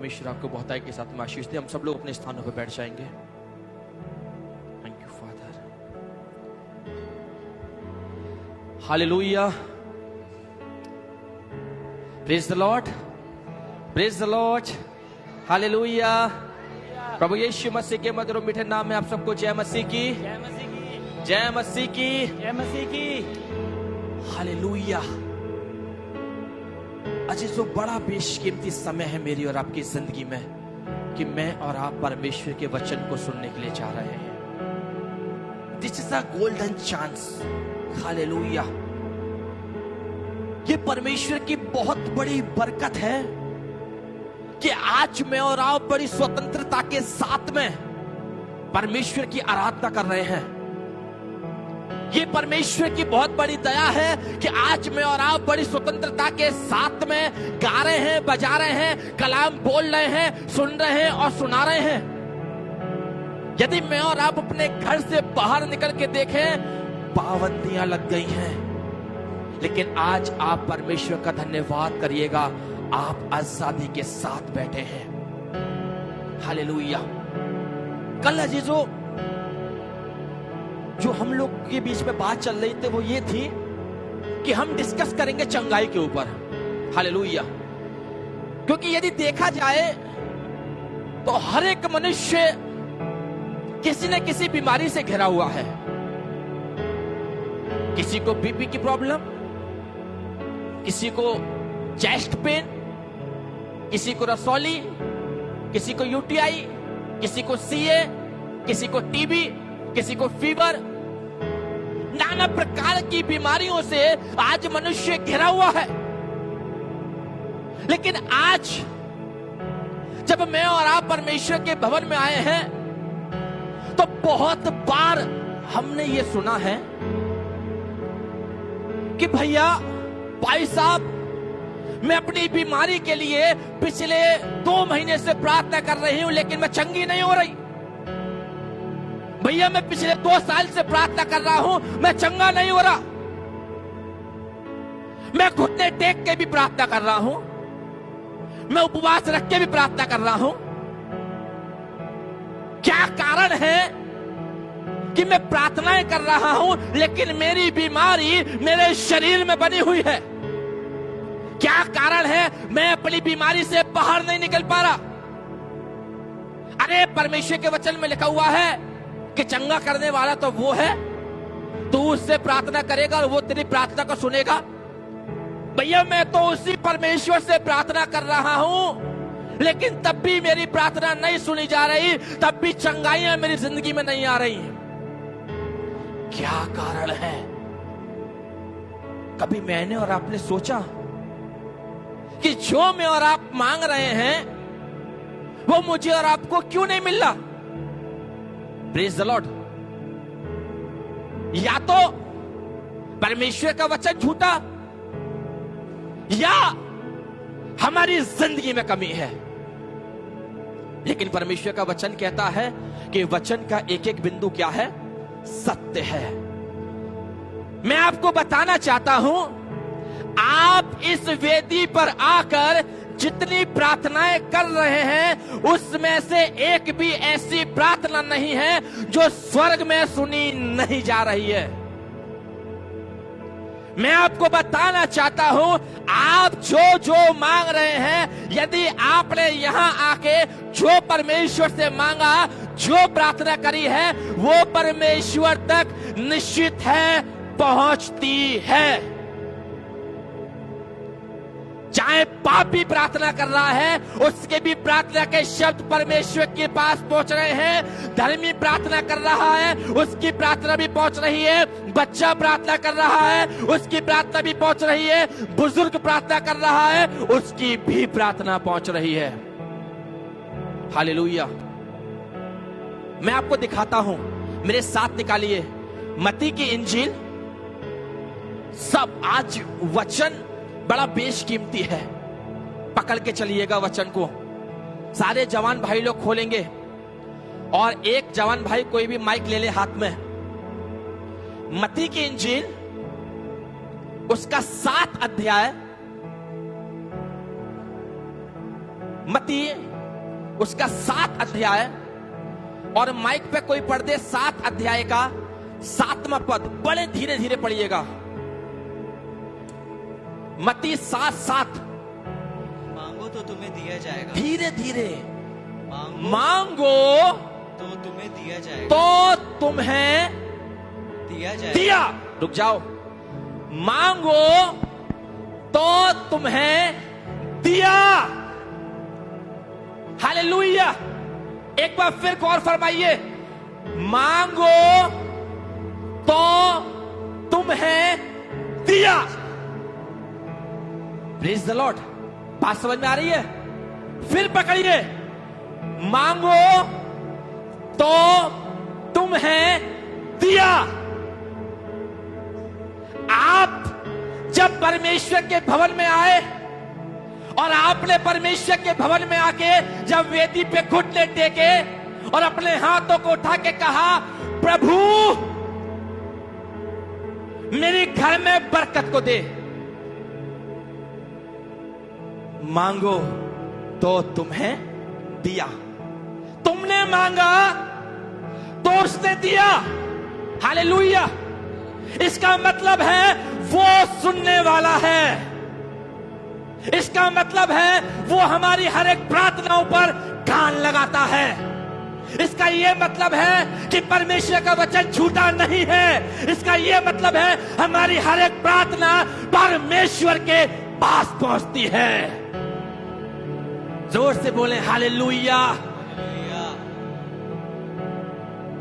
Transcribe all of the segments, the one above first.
परमेश्वर आपको बहुतायत के साथ में आशीष दे। हम सब लोग अपने स्थानों पर बैठ जाएंगे। Thank you father. Hallelujah, praise the Lord, praise the Lord, hallelujah. प्रभु यीशु मसीह के मधुर और मीठे नाम में आप सबको जय मसीह की, जय मसीह की, जय मसीह की, जय मसीह की। हालेलुया। अजीजों, बड़ा बेशकीमती समय है मेरी और आपकी जिंदगी में कि मैं और आप परमेश्वर के वचन को सुनने के लिए जा रहे हैं। This is a golden chance. Hallelujah. ये परमेश्वर की बहुत बड़ी बरकत है कि आज मैं और आप बड़ी स्वतंत्रता के साथ में परमेश्वर की आराधना कर रहे हैं। ये परमेश्वर की बहुत बड़ी दया है कि आज मैं और आप बड़ी स्वतंत्रता के साथ में गा रहे हैं, बजा रहे हैं, कलाम बोल रहे हैं, सुन रहे हैं और सुना रहे हैं। यदि मैं और आप अपने घर से बाहर निकल के देखें, पाबंदियां लग गई हैं, लेकिन आज आप परमेश्वर का धन्यवाद करिएगा, आप आजादी के साथ बैठे हैं। हालेलुया। कल अजीजों, जो हम लोग के बीच में बात चल रही थी वो ये थी कि हम डिस्कस करेंगे चंगाई के ऊपर। हालेलुया। क्योंकि यदि देखा जाए तो हर एक मनुष्य किसी न किसी बीमारी से घिरा हुआ है। किसी को बीपी की प्रॉब्लम, किसी को चेस्ट पेन, किसी को रसौली, किसी को यूटीआई, किसी को सीए, किसी को टीबी, किसी को फीवर। नाना प्रकार की बीमारियों से आज मनुष्य घिरा हुआ है। लेकिन आज जब मैं और आप परमेश्वर के भवन में आए हैं तो बहुत बार हमने ये सुना है कि भैया, भाई साहब, मैं अपनी बीमारी के लिए पिछले 2 महीने से प्रार्थना कर रही हूं लेकिन मैं चंगी नहीं हो रही। भैया, मैं पिछले 2 साल से प्रार्थना कर रहा हूं, मैं चंगा नहीं हो रहा। मैं घुटने टेक के भी प्रार्थना कर रहा हूं, मैं उपवास रख के भी प्रार्थना कर रहा हूं। क्या कारण है कि मैं प्रार्थनाएं कर रहा हूं लेकिन मेरी बीमारी मेरे शरीर में बनी हुई है? क्या कारण है मैं अपनी बीमारी से बाहर नहीं निकल पा रहा? अरे, परमेश्वर के वचन में लिखा हुआ है कि चंगा करने वाला तो वो है, तू उससे प्रार्थना करेगा और वो तेरी प्रार्थना को सुनेगा। भैया, मैं तो उसी परमेश्वर से प्रार्थना कर रहा हूं लेकिन तब भी मेरी प्रार्थना नहीं सुनी जा रही, तब भी चंगाइयां मेरी जिंदगी में नहीं आ रही। क्या कारण है? कभी मैंने और आपने सोचा कि जो मैं और आप मांग रहे हैं वो मुझे और आपको क्यों नहीं मिल रहा? Praise the Lord. या तो परमेश्वर का वचन झूठा या हमारी जिंदगी में कमी है। लेकिन परमेश्वर का वचन कहता है कि वचन का एक एक बिंदु क्या है? सत्य है। मैं आपको बताना चाहता हूं, आप इस वेदी पर आकर जितनी प्रार्थनाएं कर रहे हैं उसमें से एक भी ऐसी प्रार्थना नहीं है जो स्वर्ग में सुनी नहीं जा रही है। मैं आपको बताना चाहता हूं, आप जो जो मांग रहे हैं, यदि आपने यहां आके जो परमेश्वर से मांगा, जो प्रार्थना करी है, वो परमेश्वर तक निश्चित है पहुंचती है। चाहे पापी प्रार्थना कर रहा है, उसके भी प्रार्थना के शब्द परमेश्वर के पास पहुंच रहे हैं। धर्मी प्रार्थना कर रहा है, उसकी प्रार्थना भी पहुंच रही है। बच्चा प्रार्थना कर रहा है, उसकी प्रार्थना भी पहुंच रही है। बुजुर्ग प्रार्थना कर रहा है, उसकी भी प्रार्थना पहुंच रही है। हालेलुया। मैं आपको दिखाता हूं, मेरे साथ निकालिए मत्ती की इंजील। सब आज वचन बड़ा बेशकीमती है, पकड़ के चलिएगा वचन को। सारे जवान भाई लोग खोलेंगे और एक जवान भाई कोई भी माइक ले ले हाथ में। मत्ती की इंजील उसका 7 अध्याय, मत्ती उसका 7 अध्याय, और माइक पे कोई पढ़ दे 7 अध्याय का 7वां पद, बड़े धीरे धीरे पढ़िएगा। मत्ती 7:7। मांगो तो तुम्हें दिया जाएगा, धीरे धीरे मांगो तो तुम्हें दिया जाएगा, तो तुम्हें दिया जाएगा। दिया। रुक जाओ। मांगो तो तुम्हें दिया। हालेलुया। एक बार फिर गौर फरमाइए, मांगो तो तुम्हें दिया। Praise the Lord. बात समझ में आ रही है? फिर पकड़िए, मांगो तो तुम्हें दिया। आप जब परमेश्वर के भवन में आए और आपने परमेश्वर के भवन में आके जब वेदी पे घुटने टेके और अपने हाथों को उठा के कहा, प्रभु मेरे घर में बरकत को दे, मांगो तो तुम्हें दिया। तुमने मांगा तो उसने दिया। हालेलुया। इसका मतलब है वो सुनने वाला है। इसका मतलब है वो हमारी हर एक प्रार्थनाओं पर कान लगाता है। इसका यह मतलब है कि परमेश्वर का वचन झूठा नहीं है। इसका यह मतलब है हमारी हर एक प्रार्थना परमेश्वर के पास पहुंचती है। जोर से बोले हालेलुया,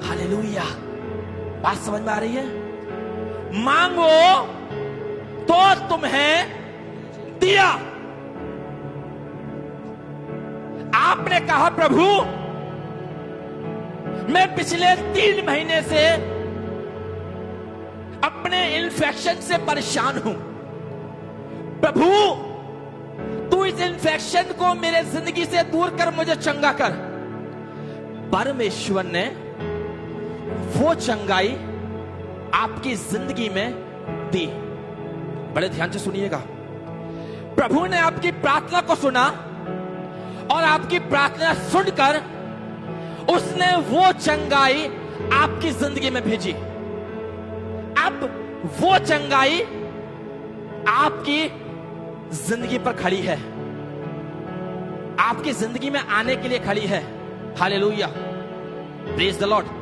हालेलुया। बात समझ में आ रही है? मांगो तो तुम्हें दिया। आपने कहा, प्रभु मैं पिछले 3 महीने से अपने इन्फेक्शन से परेशान हूं। प्रभु तू इस इन्फेक्शन को मेरे जिंदगी से दूर कर, मुझे चंगा कर। परमेश्वर ने वो चंगाई आपकी जिंदगी में दी। बड़े ध्यान से सुनिएगा। प्रभु ने आपकी प्रार्थना को सुना और आपकी प्रार्थना सुनकर उसने वो चंगाई आपकी जिंदगी में भेजी। अब वो चंगाई आपकी जिंदगी पर खड़ी है, आपकी जिंदगी में आने के लिए खड़ी है। Hallelujah, praise the Lord.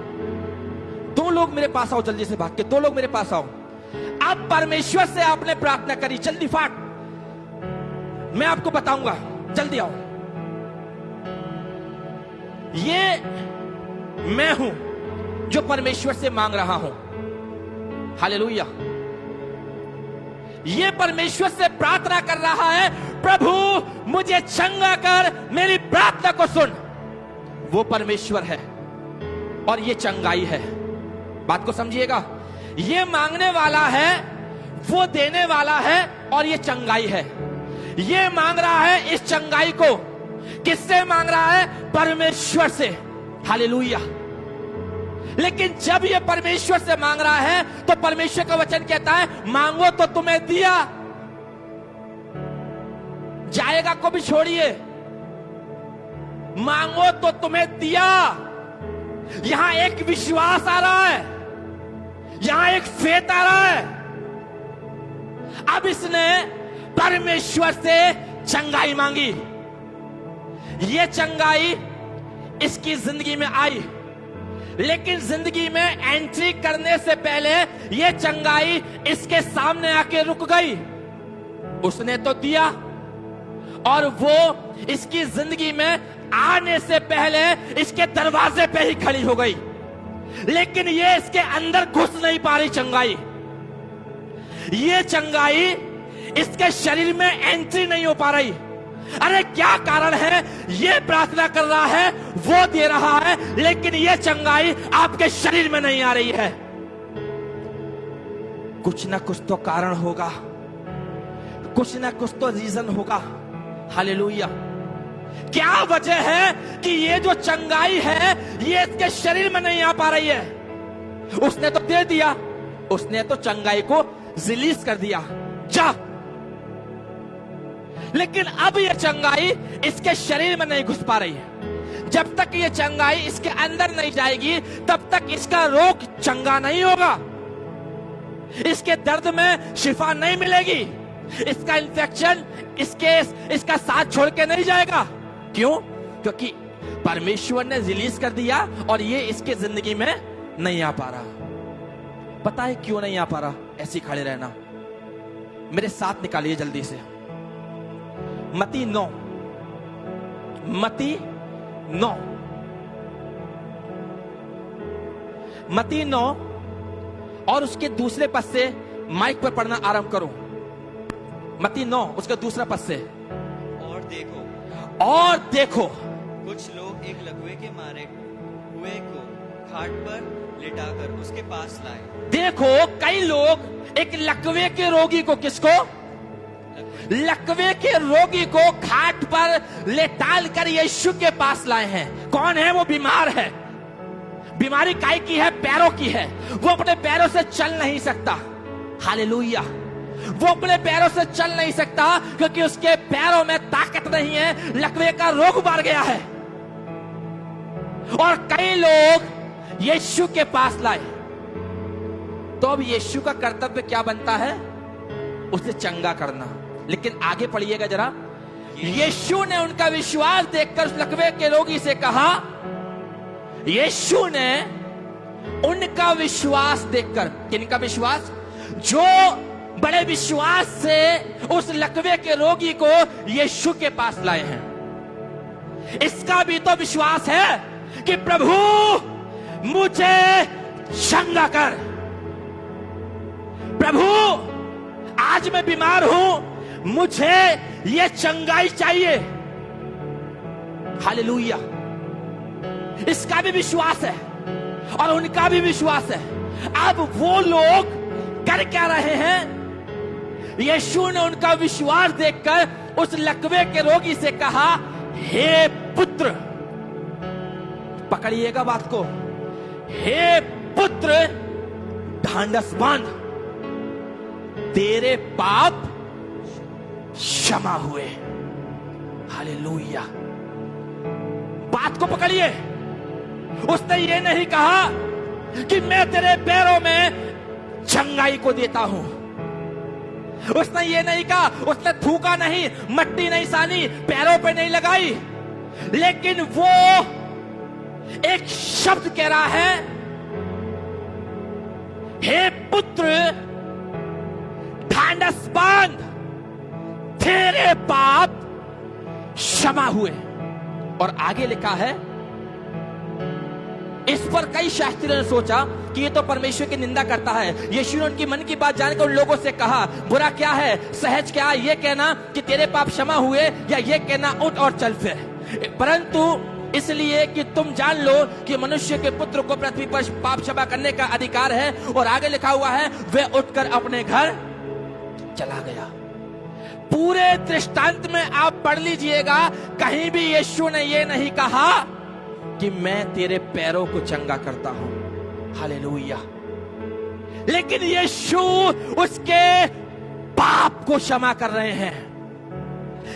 2 लोग मेरे पास आओ, जल्दी से भाग के 2 लोग मेरे पास आओ। अब परमेश्वर से आपने प्रार्थना करी, जल्दी फाट, मैं आपको बताऊंगा, जल्दी आओ। ये मैं हूं जो परमेश्वर से मांग रहा हूं। हालेलुया। ये परमेश्वर से प्रार्थना कर रहा है, प्रभु मुझे चंगा कर, मेरी प्रार्थना को सुन। वो परमेश्वर है और ये चंगाई है। बात को समझिएगा। ये मांगने वाला है, वो देने वाला है, और ये चंगाई है। ये मांग रहा है इस चंगाई को किससे मांग रहा है? परमेश्वर से। हालेलुया। लेकिन जब ये परमेश्वर से मांग रहा है तो परमेश्वर का वचन कहता है, मांगो तो तुम्हें दिया जाएगा को भी छोड़िए, मांगो तो तुम्हें दिया। यहां एक विश्वास आ रहा है, यहां एक फेथ आ रहा है। अब इसने परमेश्वर से चंगाई मांगी। ये चंगाई इसकी जिंदगी में आई, लेकिन जिंदगी में एंट्री करने से पहले ये चंगाई इसके सामने आके रुक गई। उसने तो दिया और वो इसकी जिंदगी में आने से पहले इसके दरवाजे पे ही खड़ी हो गई, लेकिन ये इसके अंदर घुस नहीं पा रही चंगाई। ये चंगाई इसके शरीर में एंट्री नहीं हो पा रही। अरे क्या कारण है? ये प्रार्थना कर रहा है, वो दे रहा है, लेकिन ये चंगाई आपके शरीर में नहीं आ रही है। कुछ ना कुछ तो कारण होगा, कुछ ना कुछ तो रीजन होगा। हालेलुया। क्या वजह है कि ये जो चंगाई है ये इसके शरीर में नहीं आ पा रही है? उसने तो दे दिया, उसने तो चंगाई को रिलीज कर दिया, जा, लेकिन अब ये चंगाई इसके शरीर में नहीं घुस पा रही है। जब तक ये चंगाई इसके अंदर नहीं जाएगी तब तक इसका रोग चंगा नहीं होगा, इसके दर्द में शिफा नहीं मिलेगी, इसका इन्फेक्शन इसका साथ छोड़ के नहीं जाएगा। क्यों? क्योंकि परमेश्वर ने रिलीज कर दिया और ये इसके जिंदगी में नहीं आ पा रहा। पता है क्यों नहीं आ पा रहा? ऐसे खड़े रहना, मेरे साथ निकालिए जल्दी से मत्ती 9, मत्ती 9 और उसके दूसरे पद से माइक पर पढ़ना आरंभ करो। मत्ती 9 उसका दूसरा पद से। और देखो कुछ लोग एक लकवे के मारे हुए को खाट पर लिटाकर उसके पास लाए। देखो कई लोग एक लकवे के रोगी को, किसको? लकवे के रोगी को खाट पर लेटाल कर यीशु के पास लाए हैं। कौन है वो? बीमार है। बीमारी काय की है? पैरों की है। वो अपने पैरों से चल नहीं सकता। हालेलुया। वो अपने पैरों से चल नहीं सकता क्योंकि उसके पैरों में ताकत नहीं है, लकवे का रोग बढ़ गया है। और कई लोग यीशु के पास लाए, तो अब यीशु का कर्तव्य क्या बनता है? उसे चंगा करना। लेकिन आगे पढ़िएगा जरा। यीशु ने उनका विश्वास देखकर उस लकवे के रोगी से कहा, यीशु ने उनका विश्वास देखकर, किनका विश्वास? जो बड़े विश्वास से उस लकवे के रोगी को यीशु के पास लाए हैं। इसका भी तो विश्वास है कि प्रभु मुझे चंगा कर, प्रभु आज मैं बीमार हूं, मुझे ये चंगाई चाहिए। हालेलुया। इसका भी विश्वास है और उनका भी विश्वास है। अब वो लोग कर क्या रहे हैं? यीशु ने उनका विश्वास देखकर उस लकवे के रोगी से कहा, हे पुत्र, पकड़िएगा बात को, हे पुत्र ढांढस बांध, तेरे पाप क्षमा हुए। हालेलुया। बात को पकड़िए। उसने ये नहीं कहा कि मैं तेरे पैरों में चंगाई को देता हूं। उसने ये नहीं कहा, उसने थूका नहीं, मट्टी नहीं सानी, पैरों पे नहीं लगाई, लेकिन वो एक शब्द कह रहा है, हे पुत्र ढांढस बांध, तेरे पाप क्षमा हुए। और आगे लिखा है, इस पर कई शास्त्रियों ने सोचा कि ये तो परमेश्वर की निंदा करता है। यीशु ने उनकी मन की बात जानकर उन लोगों से कहा, बुरा क्या है, सहज क्या, ये कहना कि तेरे पाप क्षमा हुए या ये कहना उठ और चल फिर? परंतु इसलिए कि तुम जान लो कि मनुष्य के पुत्र को पृथ्वी पर पाप क्षमा करने का अधिकार है। और आगे लिखा हुआ है, वह उठकर अपने घर चला गया। पूरे दृष्टांत में आप पढ़ लीजिएगा, कहीं भी यीशु ने ये नहीं कहा कि मैं तेरे पैरों को चंगा करता हूं। हालेलुया। लेकिन यीशु उसके पाप को क्षमा कर रहे हैं।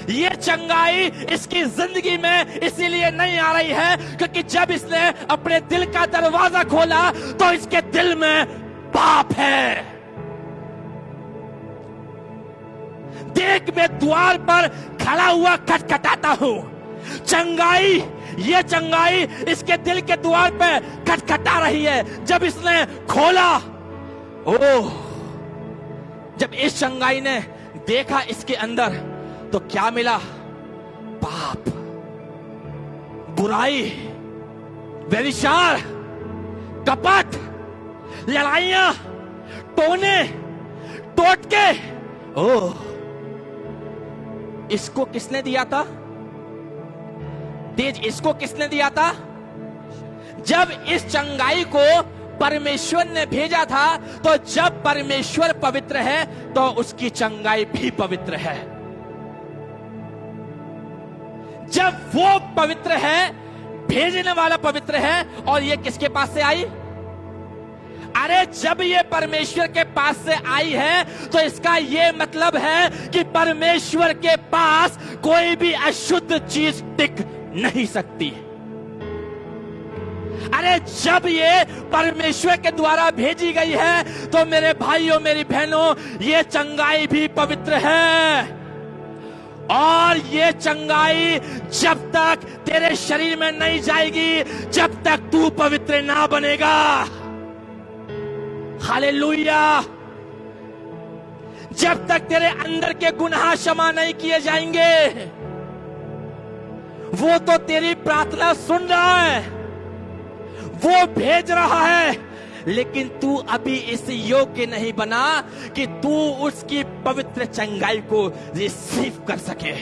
ये चंगाई इसकी जिंदगी में इसीलिए नहीं आ रही है क्योंकि जब इसने अपने दिल का दरवाजा खोला तो इसके दिल में पाप है। देख, मैं द्वार पर खड़ा हुआ खटखटाता हूं। चंगाई, ये चंगाई इसके दिल के द्वार पे खटखटा रही है। जब इसने खोला, ओह, जब इस चंगाई ने देखा इसके अंदर, तो क्या मिला? पाप, बुराई, व्यभिचार, कपट, लड़ाइयां, टोने, टोटके। ओह, इसको किसने दिया था? तेज इसको किसने दिया था? जब इस चंगाई को परमेश्वर ने भेजा था, तो जब परमेश्वर पवित्र है तो उसकी चंगाई भी पवित्र है। जब वो पवित्र है, भेजने वाला पवित्र है, और ये किसके पास से आई? अरे जब ये परमेश्वर के पास से आई है तो इसका ये मतलब है कि परमेश्वर के पास कोई भी अशुद्ध चीज टिक नहीं सकती। अरे जब ये परमेश्वर के द्वारा भेजी गई है तो मेरे भाइयों मेरी बहनों, ये चंगाई भी पवित्र है। और ये चंगाई जब तक तेरे शरीर में नहीं जाएगी, जब तक तू पवित्र ना बनेगा। हालेलुया। जब तक तेरे अंदर के गुनाह क्षमा नहीं किए जाएंगे। वो तो तेरी प्रार्थना सुन रहा है, वो भेज रहा है, लेकिन तू अभी इस योग्य नहीं बना कि तू उसकी पवित्र चंगाई को रिसीव कर सके।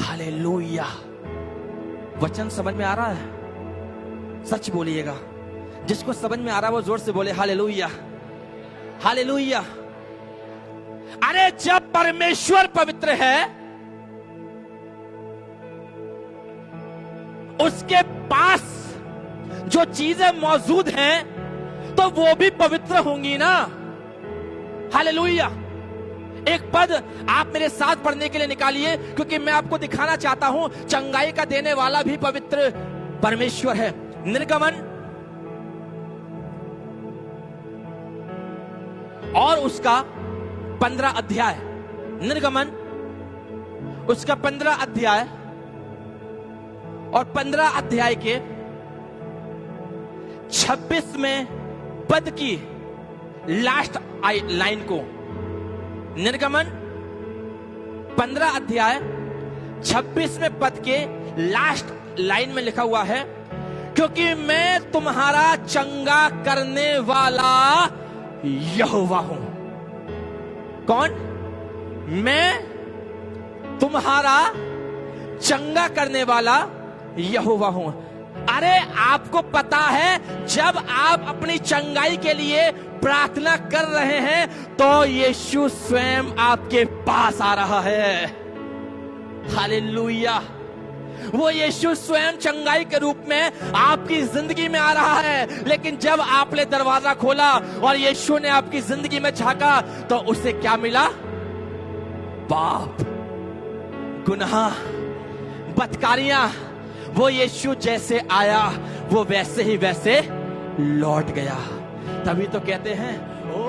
हालेलुया। वचन समझ में आ रहा है? सच बोलिएगा। जिसको समझ में आ रहा है वो जोर से बोले हालेलुया, हालेलुया। अरे जब परमेश्वर पवित्र है, उसके पास जो चीजें मौजूद हैं तो वो भी पवित्र होंगी ना। हालेलुया। एक पद आप मेरे साथ पढ़ने के लिए निकालिए, क्योंकि मैं आपको दिखाना चाहता हूं चंगाई का देने वाला भी पवित्र परमेश्वर है। निर्गमन और उसका 15 अध्याय, निर्गमन उसका 15 अध्याय और 15 अध्याय के 26वें पद की लास्ट लाइन को, निर्गमन 15 अध्याय 26वें पद के लास्ट लाइन में लिखा हुआ है, क्योंकि मैं तुम्हारा चंगा करने वाला यहोवा हूं। कौन? मैं तुम्हारा चंगा करने वाला यहोवा हूं। अरे आपको पता है, जब आप अपनी चंगाई के लिए प्रार्थना कर रहे हैं तो यीशु स्वयं आपके पास आ रहा है। हालेलुया। वो यीशु स्वयं चंगाई के रूप में आपकी जिंदगी में आ रहा है। लेकिन जब आपने दरवाजा खोला और यीशु ने आपकी जिंदगी में झांका तो उसे क्या मिला? पाप, गुनाह, बदकारियां। वो यीशु जैसे आया वो वैसे ही वैसे लौट गया। तभी तो कहते हैं, ओ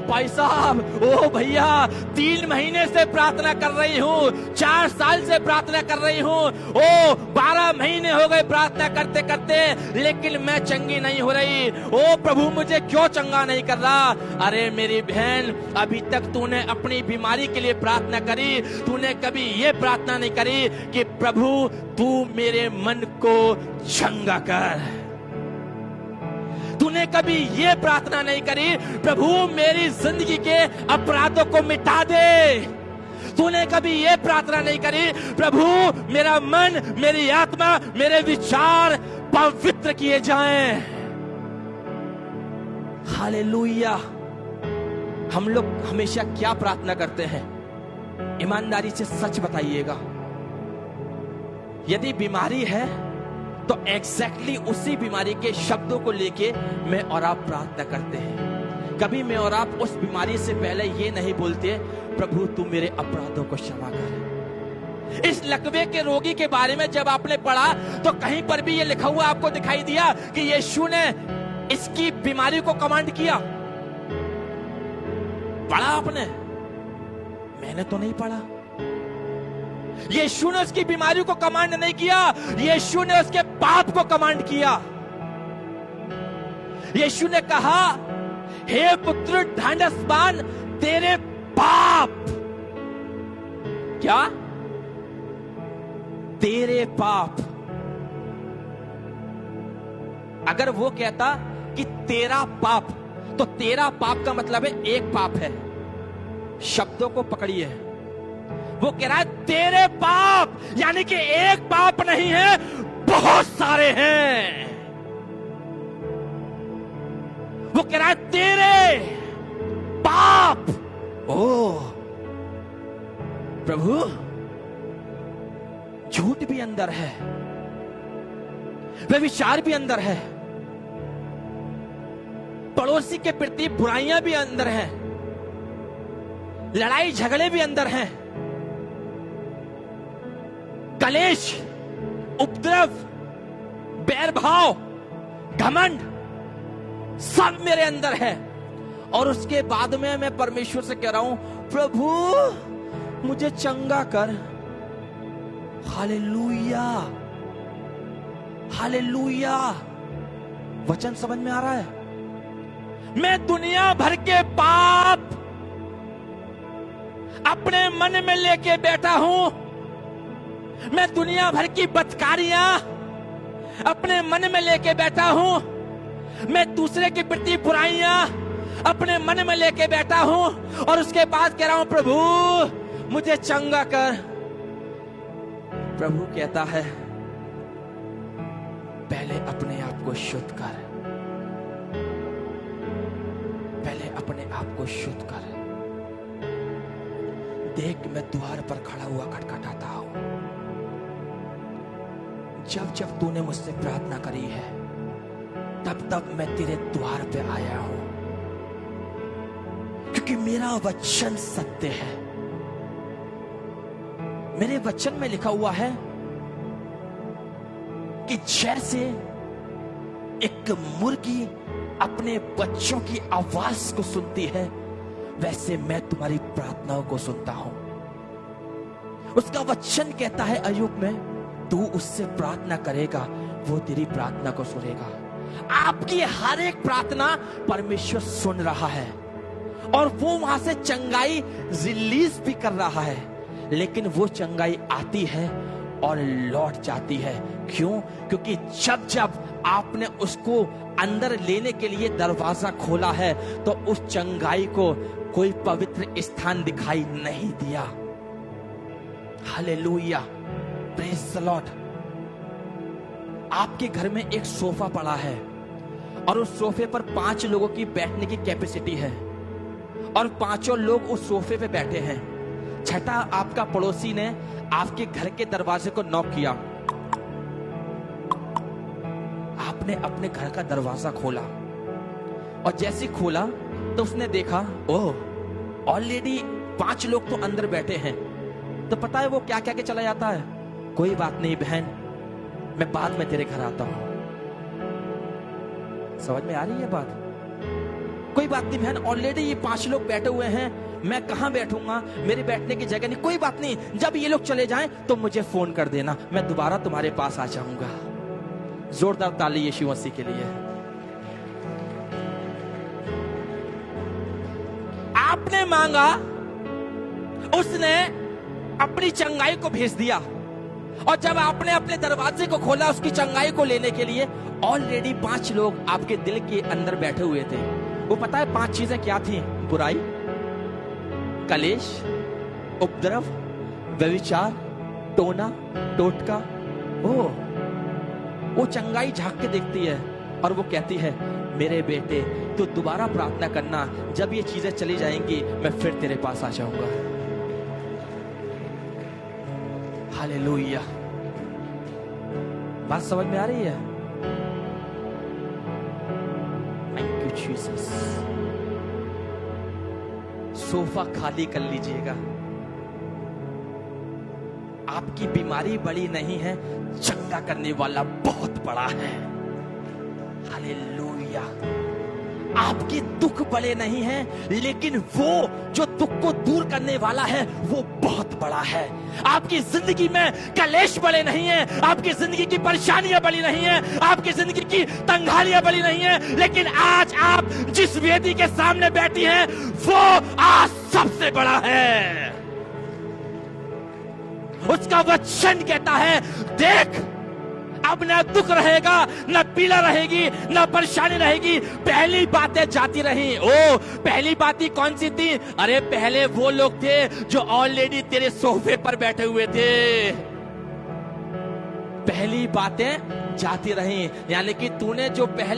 भाई साहब, ओ भैया, 3 महीने से प्रार्थना कर रही हूँ, 4 साल से प्रार्थना कर रही हूँ, ओ 12 महीने हो गए प्रार्थना करते करते, लेकिन मैं चंगी नहीं हो रही। ओ प्रभु, मुझे क्यों चंगा नहीं कर रहा? अरे मेरी बहन, अभी तक तूने अपनी बीमारी के लिए प्रार्थना करी, तूने कभी ये प्रार्थना नहीं करी कि प्रभु तू मेरे मन को चंगा कर। तूने कभी ये प्रार्थना नहीं करी, प्रभु मेरी जिंदगी के अपराधों को मिटा दे। तूने कभी ये प्रार्थना नहीं करी, प्रभु मेरा मन, मेरी आत्मा, मेरे विचार पवित्र किए जाएं। हालेलुया। हम लोग हमेशा क्या प्रार्थना करते हैं? ईमानदारी से सच बताइएगा। यदि बीमारी है तो एग्जैक्टली उसी बीमारी के शब्दों को लेके मैं और आप प्रार्थना करते हैं। कभी मैं और आप उस बीमारी से पहले ये नहीं बोलते, प्रभु तू मेरे अपराधों को क्षमा कर। इस लकवे के रोगी के बारे में जब आपने पढ़ा तो कहीं पर भी ये लिखा हुआ आपको दिखाई दिया कि यीशु ने इसकी बीमारी को कमांड किया? पढ़ा आपने? मैंने तो नहीं पढ़ा। यीशु ने उसकी बीमारी को कमांड नहीं किया, यीशु ने उसके पाप को कमांड किया। यीशु ने कहा, हे पुत्र ढांढस बांध, तेरे पाप, क्या? तेरे पाप। अगर वो कहता कि तेरा पाप, तो तेरा पाप का मतलब है एक पाप है। शब्दों को पकड़िए। वो कह रहा है तेरे पाप, यानी कि एक पाप नहीं है, बहुत सारे हैं। वो कह रहा है तेरे पाप। ओ प्रभु, झूठ भी अंदर है, व्यभिचार भी अंदर है, पड़ोसी के प्रति बुराइयां भी अंदर हैं, लड़ाई झगड़े भी अंदर हैं, कलेश, उपद्रव, बैर भाव, घमंड सब मेरे अंदर है। और उसके बाद में मैं परमेश्वर से कह रहा हूं, प्रभु मुझे चंगा कर। Hallelujah, hallelujah. वचन समझ में आ रहा है? मैं दुनिया भर के पाप अपने मन में लेके बैठा हूं। मैं दुनिया भर की बदकारियां अपने मन में लेके बैठा हूं। मैं दूसरे के प्रति बुराइयां अपने मन में लेके बैठा हूं। और उसके बाद कह रहा हूं, प्रभु मुझे चंगा कर। प्रभु कहता है, पहले अपने आप को शुद्ध कर, पहले अपने आप को शुद्ध कर। देख, मैं द्वार पर खड़ा हुआ खटखटाता हूं। जब जब तूने मुझसे प्रार्थना करी है, तब तब मैं तेरे द्वार पे आया हूं, क्योंकि मेरा वचन सत्य है। मेरे वचन में लिखा हुआ है कि जैसे एक मुर्गी अपने बच्चों की आवाज को सुनती है, वैसे मैं तुम्हारी प्रार्थनाओं को सुनता हूं। उसका वचन कहता है अय्यूब में, तू उससे प्रार्थना करेगा, वो तेरी प्रार्थना को सुनेगा। आपकी हर एक प्रार्थना परमेश्वर सुन रहा है और वो वहां से चंगाई रिलीज भी कर रहा है। लेकिन वो चंगाई आती है और लौट जाती है। क्यों? क्योंकि जब जब आपने उसको अंदर लेने के लिए दरवाजा खोला है, तो उस चंगाई को कोई पवित्र स्थान दिखाई नहीं दिया। Hallelujah, praise the Lord. आपके घर में एक सोफा पड़ा है और उस सोफे पर 5 लोगों की बैठने की कैपेसिटी है और 5 लोग उस सोफे पे बैठे हैं। छठा आपका पड़ोसी ने आपके घर के दरवाजे को नॉक किया। आपने अपने घर का दरवाजा खोला और जैसे खोला तो उसने देखा, ओह, ऑलरेडी 5 लोग तो अंदर बैठे हैं। तो पता है वो क्या क्या के चला जाता है? कोई बात नहीं बहन, मैं बाद में तेरे घर आता हूं। समझ में आ रही है बात? कोई बात नहीं बहन, ऑलरेडी ये 5 लोग बैठे हुए हैं, मैं कहां बैठूंगा, मेरे बैठने की जगह नहीं। कोई बात नहीं, जब ये लोग चले जाएं तो मुझे फोन कर देना, मैं दोबारा तुम्हारे पास आ जाऊंगा। जोरदार ताली यीशु मसीह के लिए। आपने मांगा, उसने अपनी चंगाई को भेज दिया। और जब आपने अपने दरवाजे को खोला उसकी चंगाई को लेने के लिए, ऑलरेडी 5 लोग आपके दिल के अंदर बैठे हुए थे। वो पता है 5 चीजें क्या थी? बुराई, कलेश, उपद्रव, व्यभिचार, टोना, टोटका। ओह, वो चंगाई झांक के देखती है और वो कहती है, मेरे बेटे तू दोबारा प्रार्थना करना, जब ये चीजें चली जाएंगी मैं फिर तेरे पास आ जाऊंगा। हालेलुया, बात समझ में आ रही है? Thank you Jesus. सोफा खाली कर लीजिएगा। आपकी बीमारी बड़ी नहीं है, चंगा करने वाला बहुत बड़ा है। हालेलुया। आपके दुख बड़े नहीं हैं, लेकिन वो जो दुख को दूर करने वाला है वो बहुत बड़ा है। आपकी जिंदगी में कलेश बड़े नहीं हैं, आपकी जिंदगी की परेशानियां बड़ी नहीं हैं, आपकी जिंदगी की तंगालियां बड़ी नहीं हैं, लेकिन आज आप जिस वेदी के सामने बैठी हैं वो आज सबसे बड़ा है। उसका वचन कहता है, देख अब ना दुख रहेगा, ना पीड़ा रहेगी, ना परेशानी रहेगी, पहली बातें जाती रही। ओ, पहली बातें कौन सी थी? अरे पहले वो लोग थे जो ऑलरेडी तेरे सोफे पर बैठे हुए थे। पहली बातें जाती रही, यानी कि तूने जो पहले